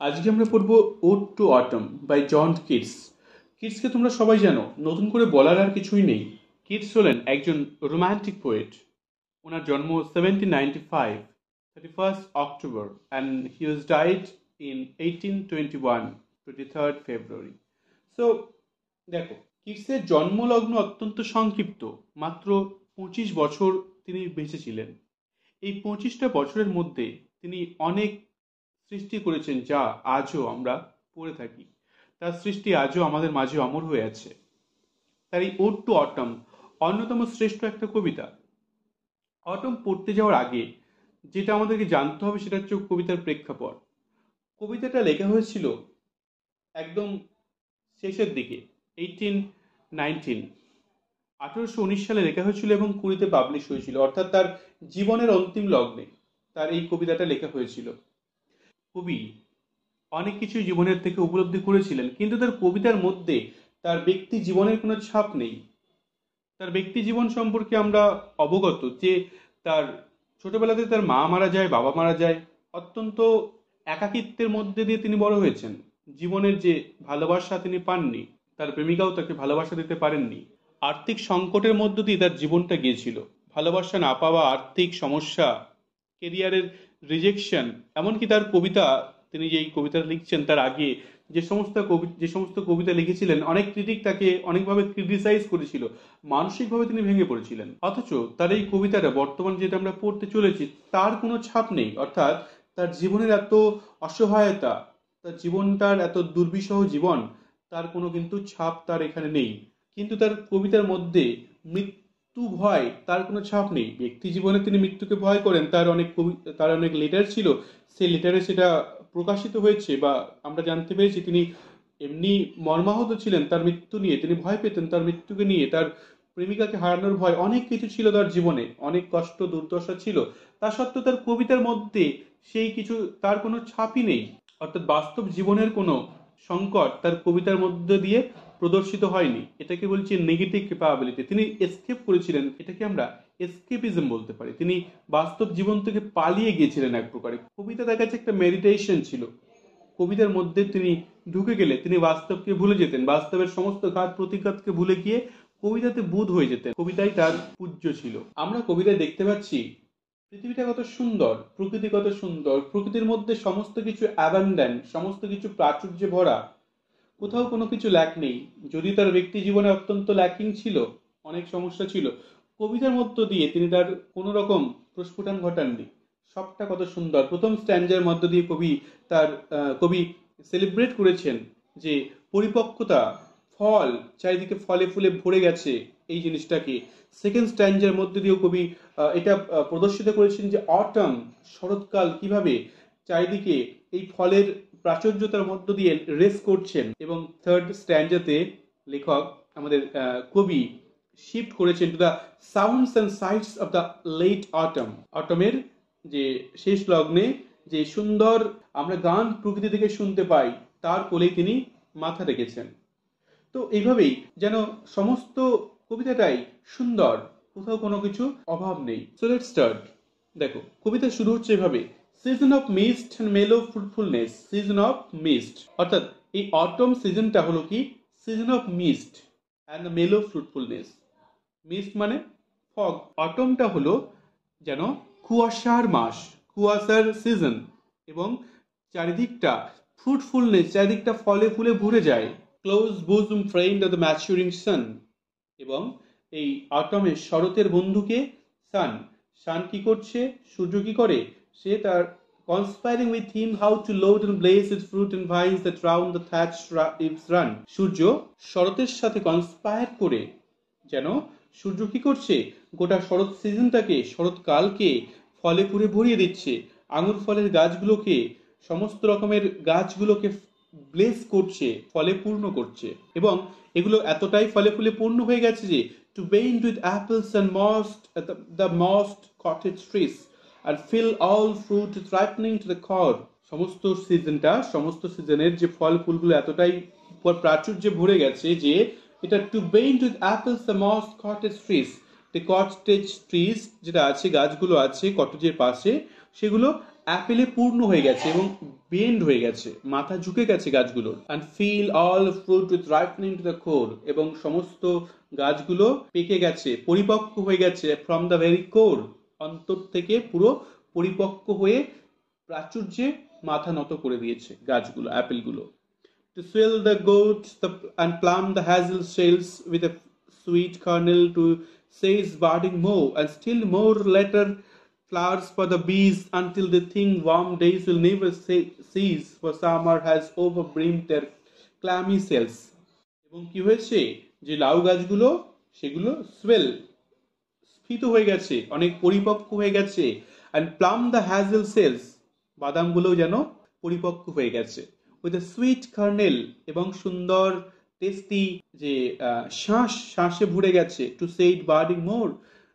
আজকে আমরা পড়বো ode to autumn by John Keats. কিটসকে তোমরা সবাই জানো, নতুন করে বলার আর কিছুই নেই। কিটস হলেন একজন রোম্যান্টিক পোয়েট। ওনার জন্ম 1795, 31st October, and he was died in 1821, 23rd February. So দেখো, কিটসের জন্মলগ্ন অত্যন্ত সংক্ষিপ্ত, মাত্র 25 বছর তিনি বেঁচে ছিলেন। এই 25টা বছরের মধ্যে তিনি অনেক সৃষ্টি করেছেন যা আজও আমরা পড়ে থাকি। তার সৃষ্টি আজও আমাদের মাঝে অমর হয়ে আছে। তার এই ওড টু অটম অন্যতম শ্রেষ্ঠ একটা কবিতা। অটম পড়তে যাওয়ার আগে যেটা আমাদেরকে জানতে হবে সেটা হচ্ছে কবিতার প্রেক্ষাপট। কবিতাটা লেখা হয়েছিল একদম শেষের দিকে, 1819 সালে লেখা হয়েছিল এবং 20 পাবলিশ হয়েছিল, অর্থাৎ তার জীবনের অন্তিম লগ্নে তার এই কবিতাটা লেখা হয়েছিল। কবি অনেক কিছু জীবনের থেকে উপলব্ধি করেছিলেন, কিন্তু তার কবিতার মধ্যে তার ব্যক্তি জীবনের কোনো ছাপ নেই। তার ব্যক্তি জীবন সম্পর্কে আমরা অবগত যে তার ছোটবেলাতে তার মা মারা যায়, বাবা মারা যায়। অত্যন্ত একাকিত্বের মধ্যে দিয়ে তিনি বড় হয়েছেন। জীবনের যে ভালোবাসা তিনি পাননি, তার প্রেমিকাও তাকে ভালোবাসা দিতে পারেননি। আর্থিক সংকটের মধ্য দিয়ে তার জীবনটা গিয়েছিল। ভালোবাসা না পাওয়া, আর্থিক সমস্যা, কেরিয়ারের রিজেকশন, এমনকি তার কবিতা, তিনি যেই কবিতা লিখছেন তার আগে যে সমস্ত কবিতা লিখেছিলেন, অনেক ক্রিটিক তাকে অনেকভাবে ক্রিটিসাইজ করেছিল। মানসিকভাবে তিনি ভেঙে পড়েছিলেন। অথচ তার এই কবিতাটা বর্তমান যেটা আমরা পড়তে চলেছি তার কোনো ছাপ নেই। অর্থাৎ তার জীবনের এত অসহায়তা, তার জীবনটার এত দুর্বিষহ জীবন, তার কোনো কিন্তু ছাপ তার এখানে নেই। কিন্তু তার কবিতার মধ্যে মৃত্যু ভয়, তার কোনো ছাপ নেই। ব্যক্তি জীবনে তিনি মৃত্যুকে ভয় করেন, তার অনেক লেটার ছিল, সেই লেটারে সেটা প্রকাশিত হয়েছে বা আমরা জানতে পেরেছি। তিনি এমনি মর্মাহত ছিলেন তার মৃত্যু নিয়ে, তিনি ভয় পেতেন তার মৃত্যুকে নিয়ে, তার প্রেমিকাকে হারানোর ভয়, অনেক কিছু ছিল তার জীবনে, অনেক কষ্ট দুর্দশা ছিল। তা সত্ত্বেও তার কবিতার মধ্যে সেই কিছু, তার কোনো ছাপই নেই। অর্থাৎ বাস্তব জীবনের কোনো সংকট তার কবিতার মধ্যে দিয়ে প্রদর্শিত হয়নি। এটাকে বলছি নেগেটিভ ক্যাপাবিলিটি। তিনি এসকেপ করেছিলেন, এটাকে আমরা এসকেপিজম বলতে পারি। তিনি বাস্তব জীবন থেকে পালিয়ে গিয়েছিলেন এক প্রকারে। কবিতা তার কাছে একটা মেডিটেশন ছিল। কবিতার মধ্যে তিনি ঢুকে গেলে তিনি বাস্তবকে ভুলে যেতেন, বাস্তবের সমস্ত ঘাত প্রতিঘাতকে ভুলে গিয়ে কবিতাতে বুঁদ হয়ে যেতেন। কবিতাই তার পূজ্য ছিল। আমরা কবিতায় দেখতে পাচ্ছি পৃথিবীটা কত সুন্দর, প্রকৃতি কত সুন্দর, প্রকৃতির মধ্যে সমস্ত কিছু অ্যাবান্ডেন্ট, সমস্ত কিছু প্রাচুর্যে ভরা, কোথাও কোনো কিছু ল্যাক নেই। যদি তার ব্যক্তি জীবনে অত্যন্ত ল্যাকিং ছিল, অনেক সমস্যা ছিল, কবিতার মধ্য দিয়ে তিনি তার কোনো রকম প্রস্ফুটন ঘটাননি। সবটা কত সুন্দর। প্রথম স্ট্যান্ডার মধ্য দিয়ে কবি সেলিব্রেট করেছেন যে পরিপক্কতা, ফল, চারিদিকে ফলে ফুলে ভরে গেছে এই জিনিসটাকে। সেকেন্ড স্ট্যান্ডার মধ্যে দিয়েও কবি এটা প্রদর্শিত করেছেন যে অটম, শরৎকাল কিভাবে চারিদিকে এই ফলের প্রাচুর্যতার মধ্য দিয়ে রেস করছেন। এবং থার্ড স্ট্যান্ডাতে লেখক, আমাদের কবি, শিফট করেছেন to the sounds and sights of the late autumn. অটমের যে শেষ লগ্নে যে সুন্দর আমরা গান প্রকৃতি থেকে শুনতে পাই, তার কোলেই তিনি মাথা রেখেছেন। তো এইভাবেই যেন সমস্ত কবিতাটাই সুন্দর, কোথাও কোনো কিছু অভাব নেই। So let's start. দেখো, কবিতা শুরু হচ্ছে এভাবে: সিজন অফ মিস্ট অ্যান্ড মেলো ফ্রুটফুলনেস। সিজন অফ মিস্ট, অর্থাৎ এই অটম সিজনটা হলো কি? সিজন অফ মিস্ট অ্যান্ড মেলো ফ্রুটফুলনেস। মিস্ট মানে ফগ, অটমটা হলো যেন কুয়াশার মাস, কুয়াশার সিজন, এবং চারিদিকটা ফ্রুটফুলনেস, চারিদিকটা ফলে ফুলে ভরে যায়। Close বুজম friend of the maturing সান। এবং এই অটমের শরতের বন্ধুকে সান। সান কি করছে? সূর্য কি করে? সে তার conspiring with him how to load and blaze its fruit and vines that round the thatched eaves run. সূর্য শরতের সাথে কনস্পায়ার করে, যেন সূর্য কি করছে? গোটা শরৎ সিজনটাকে, শরৎকালকে ফলে পুরে ভরিয়ে দিচ্ছে। আঙুর ফলের গাছগুলোকে, সমস্ত রকমের গাছগুলোকে ব্লেস করছে, ফলে পূর্ণ করছে। এবং এগুলো এতটাই ফলে ফুলে পূর্ণ হয়ে গেছে যে to veined with apples and the mossed cottage trees and fill all fruit ripening to the core. সমস্ত সিজনের যে ফল ফুলগুলো এতটাই প্রাচুর্যে ভরে গেছে যে এটা to veined with apples the mossed cottage trees, the cottage trees যেটা আছে, গাছগুলো আছে কটেজের পাশে, সেগুলো অ্যাপেলে পূর্ণ হয়ে গেছে এবং বেন্ড হয়ে গেছে, মাথা ঝুঁকে গেছে গাছগুলোর। And fill all fruit with ripening to the core, এবং সমস্ত গাছগুলো পেকে গেছে, পরিপক্ক হয়ে গেছে, ফ্রম দ্য ভেরি কোর, অন্তর থেকে পুরো পরিপক্ক হয়ে প্রাচুর্যে মাথা নত করে দিয়েছে গাছগুলো, অ্যাপেলগুলো। To swell the goats and plumb the hazel shells with a sweet kernel, to seize budding more, and still more later flowers for the bees, until they think warm days will never cease, for summer has overbrimmed their clammy cells. এবং কি হয়েছে, যে লাউ গাছগুলো সেগুলো সোয়েল, স্ফীত হয়ে গেছে, অনেক পরিপক্ক হয়ে গেছে। And plump the hazel shells, বাদামগুলো যেন পরিপক্ক হয়ে গেছে। উইথ এ সুইট কার্নেল, এবং সুন্দর টেস্টি যে শ্বাসে ভরে গেছে। টু সেইড বার্ডিং মোর,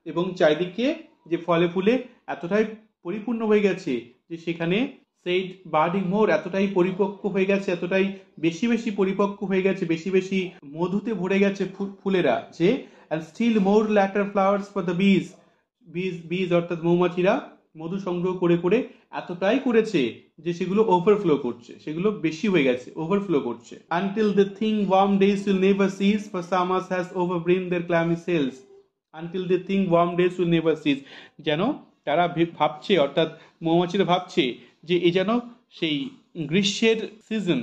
এবং চারিদিকে যে ফলে ফুলে এতটাই পরিপূর্ণ হয়ে গেছে যে সেখানে সেইড বার্ডিং মোর, এতটাই পরিপক্ক হয়ে গেছে, এতটাই বেশি বেশি পরিপক্ক হয়ে গেছে, বেশি বেশি মধুতে ভরে গেছে ফুলেরা, যে and still more latter flowers for the bees, bees অর্থাৎ মৌমাছিরা মধু সংগ্রহ করে করে এতটাই করেছে যে সেগুলো ওভারফ্লো করছে, সেগুলো বেশি হয়ে গেছে, ওভারফ্লো করছে। until they think warm days will never cease, for summers has overbrimmed their clammy cells, until they think warm days will never cease, যেন তারা ভাবছে, অর্থাৎ মৌমাছিরা ভাবছে যে এ যেন সেই গ্রীষ্মের সিজন,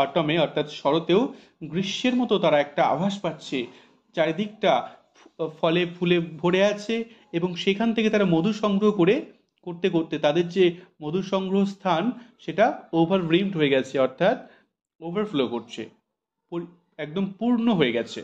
অটমে অর্থাৎ শরতেও গ্রীষ্মের মতো তারা একটা আভাস পাচ্ছে, চারিদিকটা ফলে ফুলে ভরে আছে, এবং সেখান থেকে তারা মধু সংগ্রহ করতে করতে তাদের যে মধু সংগ্রহ স্থান সেটা ওভারব্রিমড হয়ে গেছে, অর্থাৎ ওভারফ্লো করছে, একদম পূর্ণ হয়ে গেছে।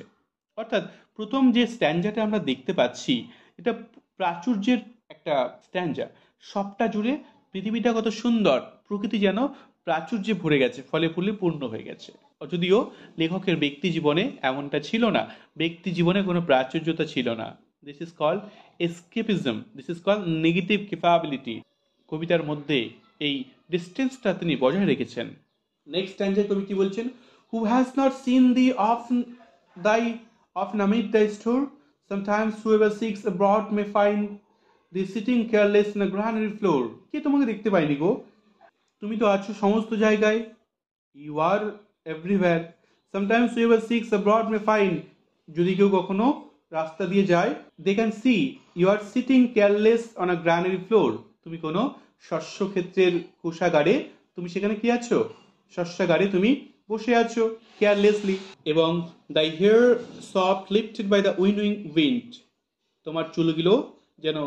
অর্থাৎ প্রথম যে স্ট্যান্ডাটা আমরা দেখতে পাচ্ছি এটা প্রাচুর্যের একটা স্ট্যান্ডা, সবটা জুড়ে পৃথিবীটা কত সুন্দর, প্রকৃতি যেন প্রাচুর্যে ভরে গেছে, ফলে ফুলে পূর্ণ হয়ে গেছে। যদিও লেখকের ব্যক্তি জীবনে এমনটা ছিল না, ব্যক্তি জীবনে কোনো প্রাচুর্যতা ছিল না। This is called escapism, this is called negative capability. কবিতার মধ্যে এই ডিস্টেন্সটা তিনি বজায় রেখেছেন। নেক্সট স্ট্যান্ডায় কবি কি বলছেন, who has not seen the often amid thy store, sometimes whoever seeks abroad may find thee sitting careless on a granary floor. কে তোমাকে দেখতে পাইনি গো, তুমি তো আছো সমস্ত জায়গায়, you are everywhere. Sometimes whoever seeks abroad may find, যদি কেউ কখনো রাস্তা দিয়ে যায়, they can see you are sitting careless on a granary floor, তুমি কোনো শস্য ক্ষেত্রের কোষাগারে, তুমি সেখানে কি আছো, শস্যাগারে তুমি বসে আছো কেয়ারলেসলি। এবং thy hair soft lifted by the winnowing wind, তোমার চুলগুলো যেন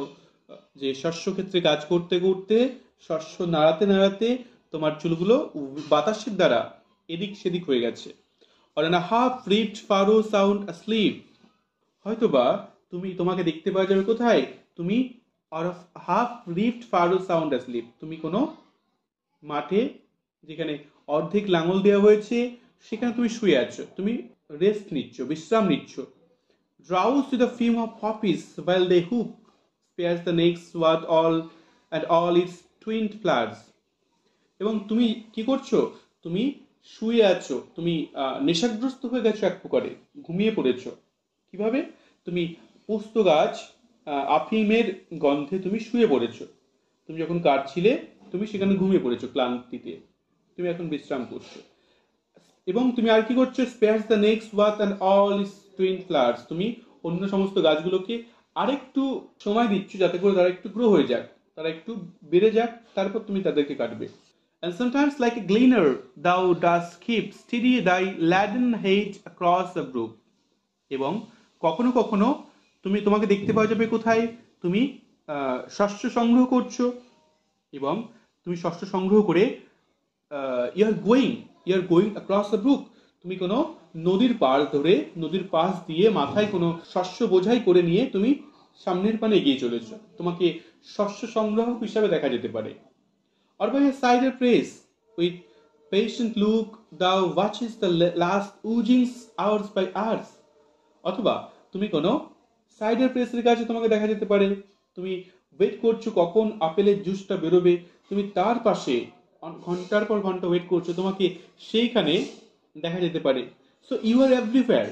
যে শস্য ক্ষেত্রে কাজ করতে করতে, শস্য নাড়াতে নাড়াতে তোমার চুলগুলো বাতাসের দ্বারা এদিক সেদিক হয়ে গেছে। or in a half ripped furrow sound asleep, হয়তোবা তোমাকে দেখতে পাওয়া যাবে কোথায়, তুমি or of half ripped furrow sound asleep, তুমি কোনো মাঠে যেখানে অর্ধেক লাঙল দেওয়া হয়েছে সেখানে তুমি শুয়ে আছো, তুমি রেস্ট নিচ্ছ, বিশ্রাম নিচ্ছ। drowse to the fume of poppies while they hoop, spares the next what all its twinned flowers, এবং তুমি কি করছো, তুমি শুয়ে আছো, তুমি নেশাগ্রস্ত হয়ে গেছো, এক প্রকারে ঘুমিয়ে পড়েছো। কিভাবে, তুমি পোস্ত গাছ আফিমের গন্ধে তুমি শুয়ে পড়েছো, তুমি যখন কাটছিলে তুমি সেখানে ঘুমিয়ে পড়েছো ক্লান্তিতে, তুমি এখন বিশ্রাম করছো। এবং তুমি আর কি করছো, spares the next oath and all is twin flowers, তুমি অন্য সমস্ত গাছগুলোকে আরেকটু সময় দিচ্ছ যাতে করে তারা একটু গ্রো হয়ে যাক, তারা একটু বেড়ে যাক, তারপর তুমি তাদেরকে কাটবে। And sometimes like a gleaner thou dost keep steady thy laden head across the brook, এবং কখনো কখনো তোমাকে দেখতে পাওয়া যাবে কোথায়, তুমি শস্য সংগ্রহ করছো, এবং তুমি শস্য সংগ্রহ করে you are going across the brook, তুমি কোনো নদীর পাশ দিয়ে মাথায় কোনো শস্য বোঝাই করে নিয়ে তুমি সামনের পানে এগিয়ে চলেছ, তোমাকে শস্য সংগ্রাহক হিসাবে দেখা যেতে পারে। or by a cider press with patient look thou watches the last oozings hours by hours, অথবা তুমি কোনো সাইডার প্রেসের কাছে তোমাকে দেখা যেতে পারে, তুমি ওয়েট করছো কখন আপেলের জুসটা বেরোবে, তুমি তার পাশে ঘন্টার পর ঘন্টা ওয়েট করছো, তোমাকে সেইখানে দেখা যেতে পারে। So you are everywhere.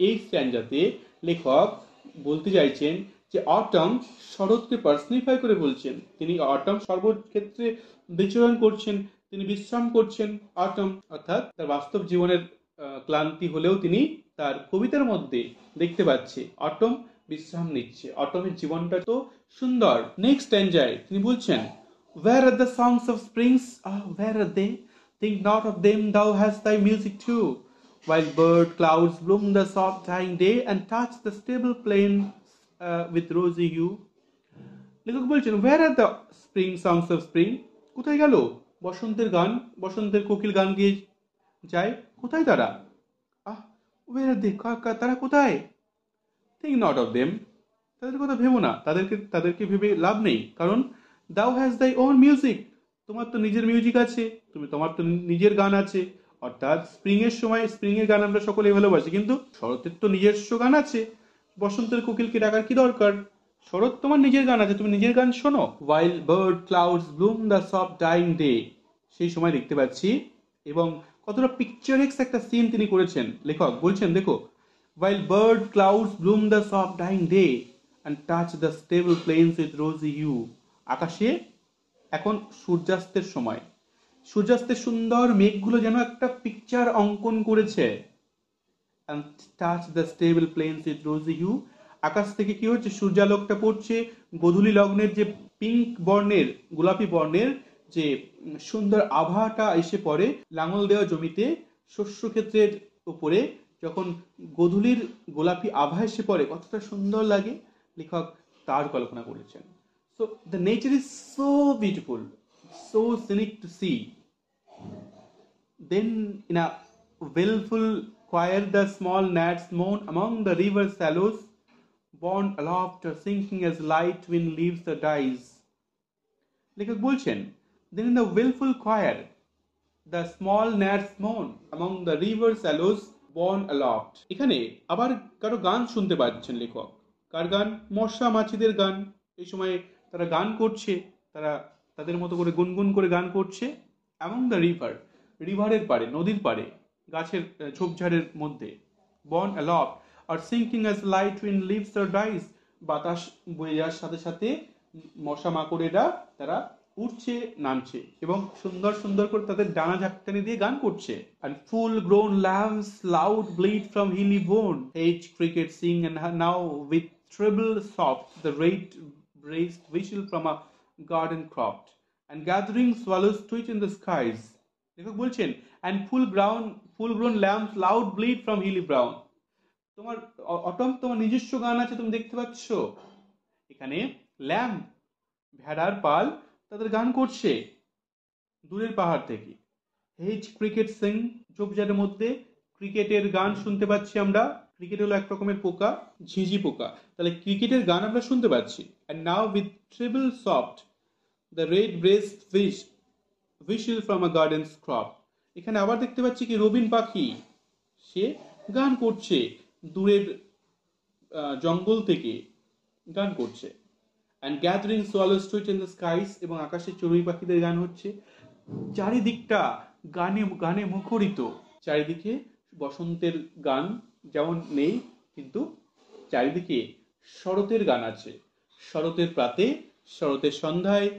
এই স্ট্যান্ডাতে লেখক বলতে চাইছেন যে অটম শরৎকে পার্সনিফাই করে বলছেন। তিনি অটম সর্বক্ষেত্রে বিচরণ করছেন, তিনি বিশ্রাম করছেন। অটম অর্থাৎ তার বাস্তব জীবনের ক্লান্তি হলেও তিনি তার কবিতার মধ্যে দেখতে পাচ্ছে অটম বিশ্রাম নিচ্ছে, অটমের জীবনটা তো সুন্দর। নেক্সট স্ট্যান্জায় তিনি বলছেন, where are the songs of springs? Ah, where are they? Think not of them, thou hast thy music too. While bird clouds bloom the soft dying day and touch the stable plain with rosy hue. লেখক বলছেন, where are the spring songs of spring? কোথায় গেল বসন্তের গান? বসন্তের কোকিল গান গেয়ে যায়, কোথায় তারা? আহ, where are they? তারা কোথায়? Think not of them. তাদের কথা ভেবো না, তাদেরকে ভেবে লাভ নেই, কারণ thou has thy own music. তোমার তো নিজের মিউজিক আছে, তোমার তো নিজের গান আছে। অর্থাৎ স্প্রিং এর সময় স্প্রিং এর গান আমরা সকলে ভালোবাসি, কিন্তু শরতের তো নিজস্ব গান আছে। বসন্তের কোকিলকে ডাকার কি দরকার? শরৎ তোমার নিজের গান আছে, তুমি নিজের গান শোনো। while bird clouds bloom the soft dying day, সেই সময় দেখতে পাচ্ছি। এবং কতটা পিকচারেক্স একটা সিন তিনি করেছেন। লেখক বলছেন, দেখো, while bird clouds bloom the soft dying day and touch the stable plains with rosy hue. আকাশে এখন সূর্যাস্তের সময়, সূর্যাস্তের সুন্দর মেঘগুলো যেন একটা পিকচার অঙ্কন করেছে। and touch the stable plains with rosy hue. আকাশ থেকে কি হচ্ছে, সূর্যালোকটা পড়ছে, গোধূলি লগ্নের যে পিঙ্ক বর্ণের, গোলাপি বর্ণের যে সুন্দর আভাটা এসে পড়ে লাঙল দেওয়া জমিতে, শস্য ক্ষেত্রের উপরে যখন গোধূলির গোলাপি আভা এসে পড়ে কতটা সুন্দর লাগে, লেখক তার কল্পনা করেছেন। So the nature is so beautiful, so scenic to see. Then in a willful choir the small gnats moan among the river shallows, borne aloft or sinking as light wind leaves the dyes. লেখক বলছেন, then in the willful choir the small gnats moan among the river shallows, borne aloft. এখানে আবার কারো গান শুনতে পাচ্ছেন লেখক। কার গান? মশা মাছিদের গান। এই সময় তারা গান করছে, তারা তাদের মতো করে গুনগুন করে গান করছে। among the river, রিভারের পাড়ে, নদীর পাড়ে, গাছের ঝোপঝাড়ের মধ্যে। borne aloft or sinking as light wind leaves or dies, বাতাস বয়ে যাওয়ার সাথে সাথে মশা মাকড়েরা তারা উঠছে নামছে এবং সুন্দর সুন্দর করে তাদের ডানা ঝাপটানি দিয়ে গান করছে। and full grown lambs loud bleat from hilly bone, each cricket sing and now with treble soft the red raised whistle from a garden cropped, and gathering swallows tweet in the skies. লেখক বলছেন, and full grown lambs loud bleat from hilly brown. তোমার autumn তোমার নিজস্ব গান আছে, তুমি দেখতে পাচ্ছ। এখানে ল্যাম্ব ভেড়ার পাল তাদের গান করছে দূরের পাহাড় থেকে। হেজ ক্রিকেট সিং, ঝোপঝাড়ের মধ্যে ক্রিকেটের গান শুনতে পাচ্ছি আমরা। ক্রিকেট হলো এক রকমের পোকা, ঝিঁঝি পোকা, তাহলে ক্রিকেটের গান আমরা শুনতে পাচ্ছি। and now with treble soft the red breast fish whistle from a garden's crop. এখানে আবার দেখতে পাচ্ছি কি রবিন পাখি, সে গান করছে দূরের জঙ্গল থেকে গান করছে। and gathering swallows tweet in the skies, এবং আকাশে চড়ুই পাখিদের গান হচ্ছে। চারিদিকটা গানে গানে মুখরিত। চারিদিকে বসন্তের গান যেমন নেই, কিন্তু চারিদিকে শরতের গান আছে। শরতের প্রাতে, শরতের সন্ধ্যায়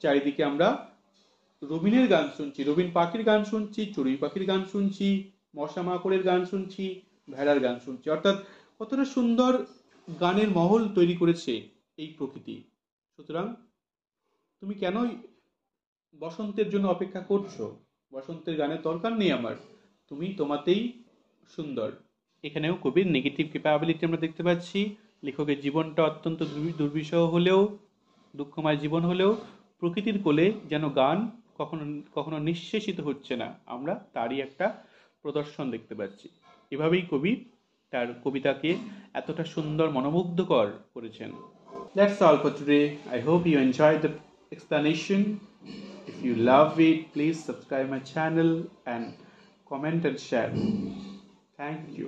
চারিদিকে আমরা রবিনের গান শুনছি, রবিন পাখির গান শুনছি, চড়ুই পাখির গান শুনছি, মশা মাকড়ের গান শুনছি, ভেড়ার গান শুনছি। অর্থাৎ কতটা সুন্দর গানের মহল তৈরি করেছে এই প্রকৃতি। সুতরাং তুমি কেন বসন্তের জন্য অপেক্ষা করছো? বসন্তের গানের দরকার নেই আমার, তুমি তোমাতেই সুন্দর। এখানেও কবির নেগেটিভ ক্যাপাবিলিটি আমরা দেখতে পাচ্ছি। লেখকের জীবনটা অত্যন্ত দুর্বিষহ হলেও, দুঃখময় জীবন হলেও প্রকৃতির কোলে যেন গান কখনো কখনো নিঃশেষিত হচ্ছে না, আমরা তারই একটা প্রদর্শন দেখতে পাচ্ছি। এভাবেই কবি তার কবিতাকে এতটা সুন্দর মনোমুগ্ধকর করেছেন। That's all for today. I hope you enjoyed the explanation. If you love it, please subscribe my channel and comment and share. Thank you.